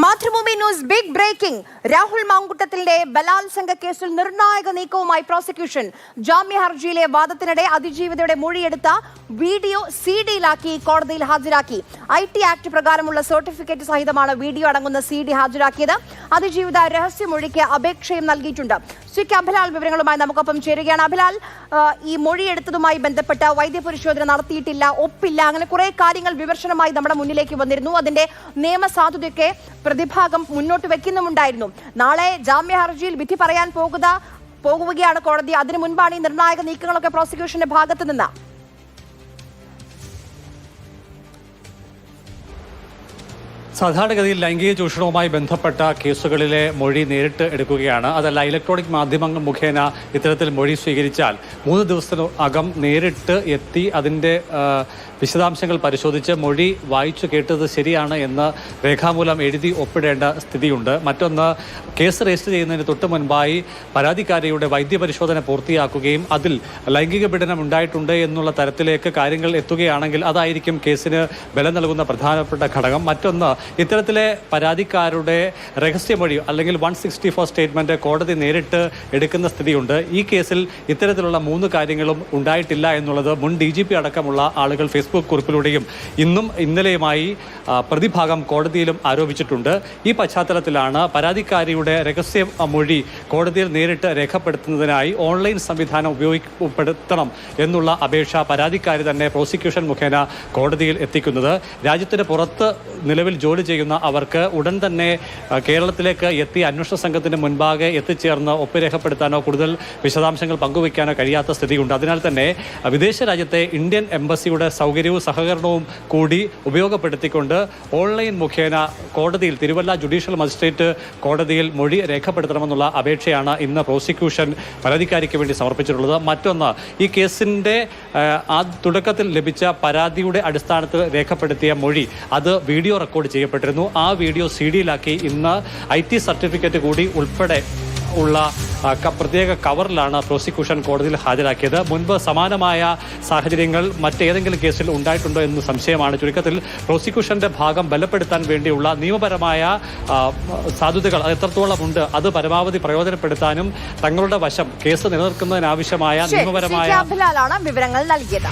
Mathrubhumi news big breaking. Rahul മാങ്കുട്ടത്തിന്റെ ബലാത്സംഗ കേസിൽ നിർണായക നീക്കവുമായി പ്രോസിക്യൂഷൻ. ജാമ്യ ഹർജിയിലെ വാദത്തിനിടെ അതിജീവിതയുടെ മൊഴിയെടുത്ത വീഡിയോ CD-യിലാക്കി കോടതിയിൽ ഹാജരാക്കി. IT ആക്ട് പ്രകാരമുള്ള സർട്ടിഫിക്കറ്റ് സഹിതമാണ് വീഡിയോ അടങ്ങുന്ന CD ഹാജരാക്കിയത്. അതിജീവിത രഹസ്യമൊഴിക്ക് അപേക്ഷയും നൽകിയിട്ടുണ്ട്. അഭിലാൽ വിവരങ്ങളുമായി നമുക്കൊപ്പം ചേരുകയാണ്. അഭിലാൽ, ഈ മൊഴിയെടുത്തതുമായി ബന്ധപ്പെട്ട് വൈദ്യപരിശോധന നടത്തിയിട്ടില്ല, ഒപ്പില്ല, അങ്ങനെ കുറെ കാര്യങ്ങൾ വിമർശനമായി നമ്മുടെ മുന്നിലേക്ക് വന്നിരുന്നു. അതിന്റെ നിയമസാധുതയൊക്കെ പ്രതിഭാഗം മുന്നോട്ട് വെക്കുന്നുമുണ്ടായിരുന്നു. നാളെ ജാമ്യ ഹർജിയിൽ വിധി പറയാൻ പോകുകയാണ് കോടതി. അതിനു മുൻപാണ് ഈ നിർണായക നീക്കങ്ങളൊക്കെ പ്രോസിക്യൂഷന്റെ ഭാഗത്ത് നിന്ന്. സാധാരണഗതിയിൽ ലൈംഗിക ചൂഷണവുമായി ബന്ധപ്പെട്ട കേസുകളിലെ മൊഴി നേരിട്ട് എടുക്കുകയാണ്. അതല്ല, ഇലക്ട്രോണിക് മാധ്യമങ്ങൾ മുഖേന ഇത്തരത്തിൽ മൊഴി സ്വീകരിച്ചാൽ 3 ദിവസത്തിനകം നേരിട്ട് എത്തി അതിൻ്റെ വിശദാംശങ്ങൾ പരിശോധിച്ച് മൊഴി വായിച്ചു കേട്ടത് ശരിയാണ് എന്ന് രേഖാമൂലം എഴുതി ഒപ്പിടേണ്ട സ്ഥിതിയുണ്ട്. മറ്റൊന്ന്, കേസ് രജിസ്റ്റർ ചെയ്യുന്നതിന് തൊട്ട് മുൻപായി പരാതിക്കാരിയുടെ വൈദ്യപരിശോധന പൂർത്തിയാക്കുകയും അതിൽ ലൈംഗിക പീഡനം ഉണ്ടായിട്ടുണ്ട് എന്നുള്ള തരത്തിലേക്ക് കാര്യങ്ങൾ എത്തുകയാണെങ്കിൽ അതായിരിക്കും കേസിന് ബലം നൽകുന്ന പ്രധാനപ്പെട്ട ഘടകം. മറ്റൊന്ന്, ഇത്തരത്തിലെ പരാതിക്കാരുടെ രഹസ്യമൊഴി അല്ലെങ്കിൽ 164 സ്റ്റേറ്റ്മെന്റ് കോടതി നേരിട്ട് എടുക്കുന്ന സ്ഥിതിയുണ്ട്. ഈ കേസിൽ ഇത്തരത്തിലുള്ള 3 കാര്യങ്ങളും ഉണ്ടായിട്ടില്ല എന്നുള്ളത് മുൻ DGP അടക്കമുള്ള ആളുകൾ ഫേസ്ബുക്ക് കുറിപ്പിലൂടെയും ഇന്നലെയുമായി പ്രതിഭാഗം കോടതിയിലും ആരോപിച്ചിട്ടുണ്ട്. ഈ പശ്ചാത്തലത്തിലാണ് പരാതിക്കാരിയുടെ രഹസ്യമൊഴി കോടതിയിൽ നേരിട്ട് രേഖപ്പെടുത്തുന്നതിനായി ഓൺലൈൻ സംവിധാനം ഉപയോഗപ്പെടുത്തണം എന്നുള്ള അപേക്ഷ പരാതിക്കാരി തന്നെ പ്രോസിക്യൂഷൻ മുഖേന കോടതിയിൽ എത്തിക്കുന്നത്. രാജ്യത്തിന് പുറത്ത് നിലവിൽ ജോലി ചെയ്യുന്ന അവർക്ക് ഉടൻ തന്നെ കേരളത്തിലേക്ക് എത്തി അന്വേഷണ സംഘത്തിന് മുൻപാകെ എത്തിച്ചേർന്ന് ഒപ്പ് രേഖപ്പെടുത്താനോ കൂടുതൽ വിശദാംശങ്ങൾ പങ്കുവയ്ക്കാനോ കഴിയാത്ത സ്ഥിതിയുണ്ട്. അതിനാൽ തന്നെ വിദേശ രാജ്യത്തെ ഇന്ത്യൻ എംബസിയുടെ സൗകര്യവും സഹകരണവും കൂടി ഉപയോഗപ്പെടുത്തിക്കൊണ്ട് ഓൺലൈൻ മുഖേന കോടതിയിൽ, തിരുവല്ല ജുഡീഷ്യൽ മജിസ്ട്രേറ്റ് കോടതിയിൽ മൊഴി രേഖപ്പെടുത്തണമെന്നുള്ള അപേക്ഷയാണ് ഇന്ന് പ്രോസിക്യൂഷൻ പരാതിക്കാരിക്ക് വേണ്ടി സമർപ്പിച്ചിട്ടുള്ളത്. മറ്റൊന്ന്, ഈ കേസിൻ്റെ തുടക്കത്തിൽ ലഭിച്ച പരാതിയുടെ അടിസ്ഥാനത്തിൽ രേഖപ്പെടുത്തിയ മൊഴി അത് വീഡിയോ റെക്കോർഡ് ചെയ്യപ്പെട്ടിരുന്നു. ആ വീഡിയോ CD-യിലാക്കി ഇന്ന് IT സർട്ടിഫിക്കറ്റ് കൂടി ഉൾപ്പെടെ ഉള്ള പ്രത്യേക കവറിലാണ് പ്രോസിക്യൂഷൻ കോടതിയിൽ ഹാജരാക്കിയത്. മുൻപ് സമാനമായ സാഹചര്യങ്ങൾ മറ്റേതെങ്കിലും കേസിൽ ഉണ്ടായിട്ടുണ്ടോ എന്ന് സംശയമാണ്. ചുരുക്കത്തിൽ പ്രോസിക്യൂഷന്റെ ഭാഗം ബലപ്പെടുത്താൻ വേണ്ടിയുള്ള നിയമപരമായ സാധുതകൾ അത് എത്രത്തോളം ഉണ്ട് അത് പരമാവധി പ്രയോജനപ്പെടുത്താനും തങ്ങളുടെ വശം കേസ് നിലനിർത്തുന്നതിനാവശ്യമായ നിയമപരമായ വിവരങ്ങൾ നൽകിയത്.